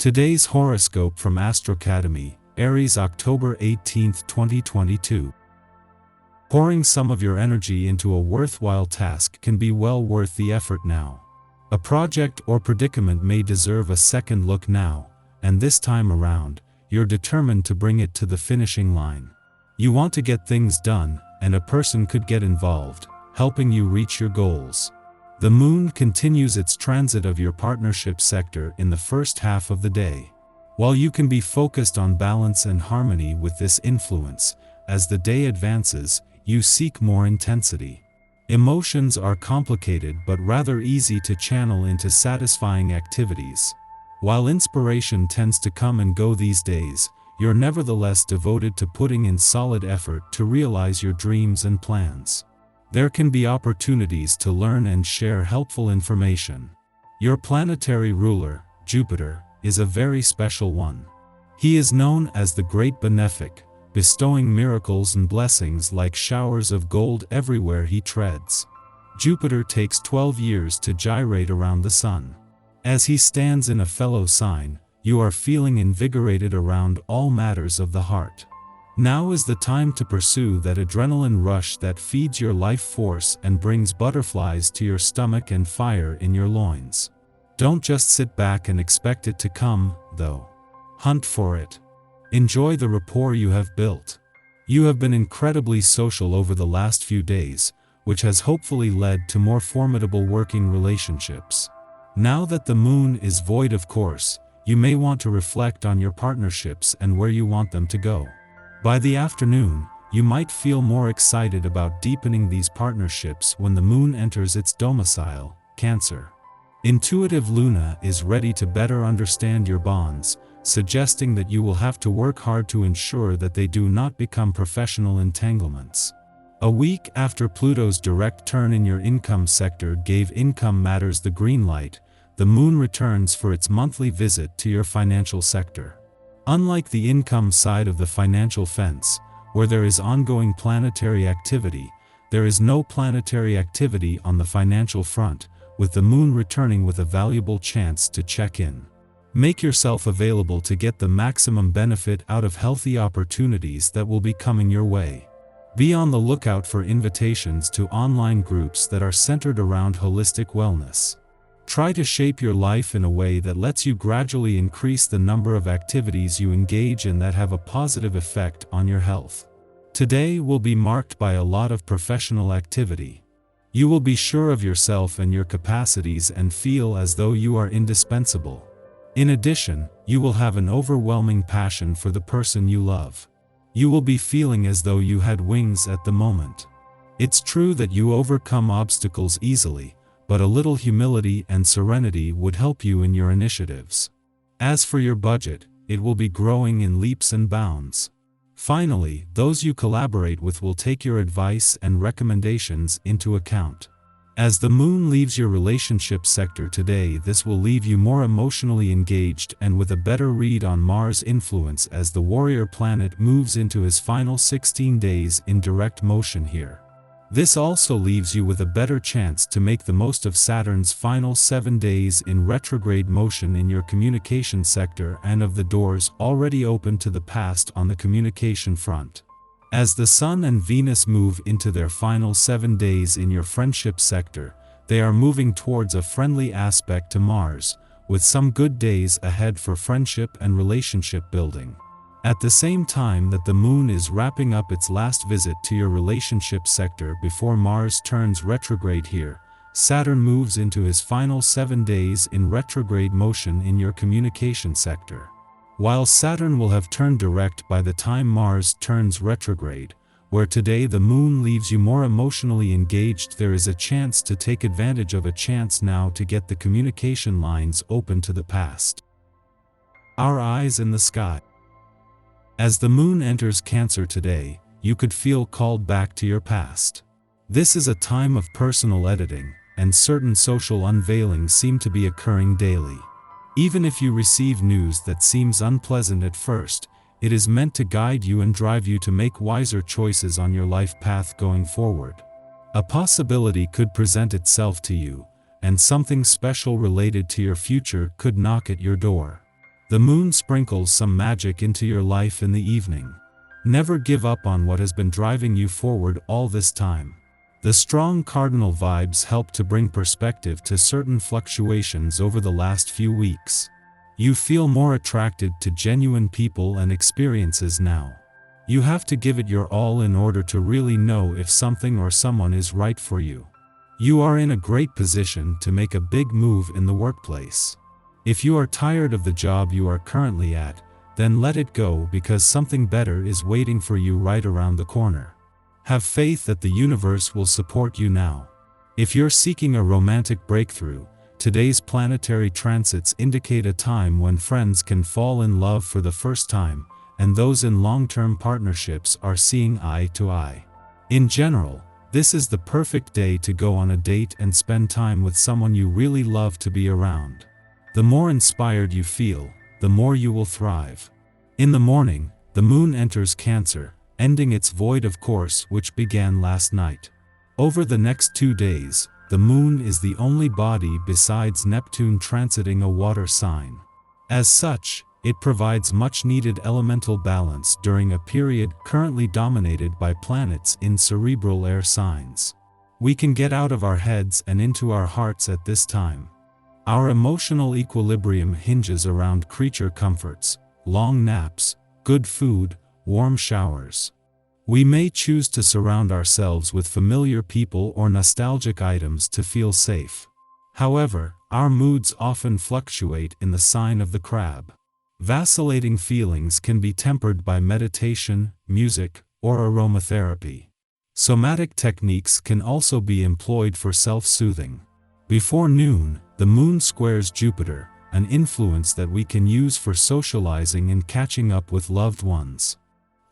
Today's horoscope from Astrocademy, Aries, October 18, 2022. Pouring some of your energy into a worthwhile task can be well worth the effort now. A project or predicament may deserve a second look now, and this time around, you're determined to bring it to the finishing line. You want to get things done, and a person could get involved, helping you reach your goals. The moon continues its transit of your partnership sector in the first half of the day. While you can be focused on balance and harmony with this influence, as the day advances, you seek more intensity. Emotions are complicated but rather easy to channel into satisfying activities. While inspiration tends to come and go these days, you're nevertheless devoted to putting in solid effort to realize your dreams and plans. There can be opportunities to learn and share helpful information. Your planetary ruler, Jupiter, is a very special one. He is known as the Great Benefic, bestowing miracles and blessings like showers of gold everywhere he treads. Jupiter takes 12 years to gyrate around the sun. As he stands in a fellow sign, you are feeling invigorated around all matters of the heart. Now is the time to pursue that adrenaline rush that feeds your life force and brings butterflies to your stomach and fire in your loins. Don't just sit back and expect it to come, though. Hunt for it. Enjoy the rapport you have built. You have been incredibly social over the last few days, which has hopefully led to more formidable working relationships. Now that the moon is void of course, you may want to reflect on your partnerships and where you want them to go. By the afternoon, you might feel more excited about deepening these partnerships when the moon enters its domicile, Cancer. Intuitive Luna is ready to better understand your bonds, suggesting that you will have to work hard to ensure that they do not become professional entanglements. A week after Pluto's direct turn in your income sector gave income matters the green light, the moon returns for its monthly visit to your financial sector. Unlike the income side of the financial fence, where there is ongoing planetary activity, there is no planetary activity on the financial front, with the moon returning with a valuable chance to check in. Make yourself available to get the maximum benefit out of healthy opportunities that will be coming your way. Be on the lookout for invitations to online groups that are centered around holistic wellness. Try to shape your life in a way that lets you gradually increase the number of activities you engage in that have a positive effect on your health. Today will be marked by a lot of professional activity. You will be sure of yourself and your capacities and feel as though you are indispensable. In addition, you will have an overwhelming passion for the person you love. You will be feeling as though you had wings at the moment. It's true that you overcome obstacles easily, but a little humility and serenity would help you in your initiatives. As for your budget, it will be growing in leaps and bounds. Finally, those you collaborate with will take your advice and recommendations into account. As the moon leaves your relationship sector today, this will leave you more emotionally engaged and with a better read on Mars' influence as the warrior planet moves into his final 16 days in direct motion here. This also leaves you with a better chance to make the most of Saturn's final 7 days in retrograde motion in your communication sector and of the doors already open to the past on the communication front. As the Sun and Venus move into their final 7 days in your friendship sector, they are moving towards a friendly aspect to Mars, with some good days ahead for friendship and relationship building. At the same time that the moon is wrapping up its last visit to your relationship sector before Mars turns retrograde here, Saturn moves into his final 7 days in retrograde motion in your communication sector. While Saturn will have turned direct by the time Mars turns retrograde, where today the moon leaves you more emotionally engaged, there is a chance to take advantage of a chance now to get the communication lines open to the past. Our eyes in the sky. As the moon enters Cancer today, you could feel called back to your past. This is a time of personal editing, and certain social unveilings seem to be occurring daily. Even if you receive news that seems unpleasant at first, it is meant to guide you and drive you to make wiser choices on your life path going forward. A possibility could present itself to you, and something special related to your future could knock at your door. The moon sprinkles some magic into your life in the evening. Never give up on what has been driving you forward all this time. The strong cardinal vibes help to bring perspective to certain fluctuations over the last few weeks. You feel more attracted to genuine people and experiences now. You have to give it your all in order to really know if something or someone is right for you. You are in a great position to make a big move in the workplace. If you are tired of the job you are currently at, then let it go because something better is waiting for you right around the corner. Have faith that the universe will support you now. If you're seeking a romantic breakthrough, today's planetary transits indicate a time when friends can fall in love for the first time, and those in long-term partnerships are seeing eye to eye. In general, this is the perfect day to go on a date and spend time with someone you really love to be around. The more inspired you feel, the more you will thrive. In the morning, the moon enters Cancer, ending its void of course which began last night. Over the next 2 days, the moon is the only body besides Neptune transiting a water sign. As such, it provides much-needed elemental balance during a period currently dominated by planets in cerebral air signs. We can get out of our heads and into our hearts at this time. Our emotional equilibrium hinges around creature comforts, long naps, good food, warm showers. We may choose to surround ourselves with familiar people or nostalgic items to feel safe. However, our moods often fluctuate in the sign of the Crab. Vacillating feelings can be tempered by meditation, music, or aromatherapy. Somatic techniques can also be employed for self-soothing. Before noon, the moon squares Jupiter, an influence that we can use for socializing and catching up with loved ones.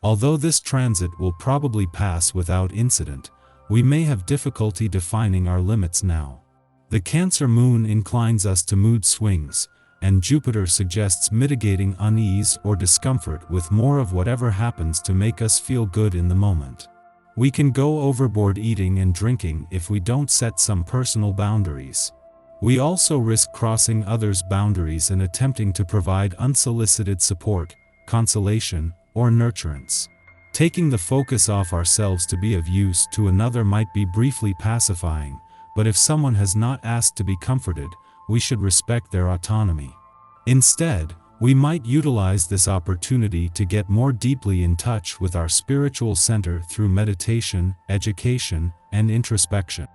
Although this transit will probably pass without incident, we may have difficulty defining our limits now. The Cancer moon inclines us to mood swings, and Jupiter suggests mitigating unease or discomfort with more of whatever happens to make us feel good in the moment. We can go overboard eating and drinking if we don't set some personal boundaries. We also risk crossing others' boundaries and attempting to provide unsolicited support, consolation, or nurturance. Taking the focus off ourselves to be of use to another might be briefly pacifying, but if someone has not asked to be comforted, we should respect their autonomy. Instead, we might utilize this opportunity to get more deeply in touch with our spiritual center through meditation, education, and introspection.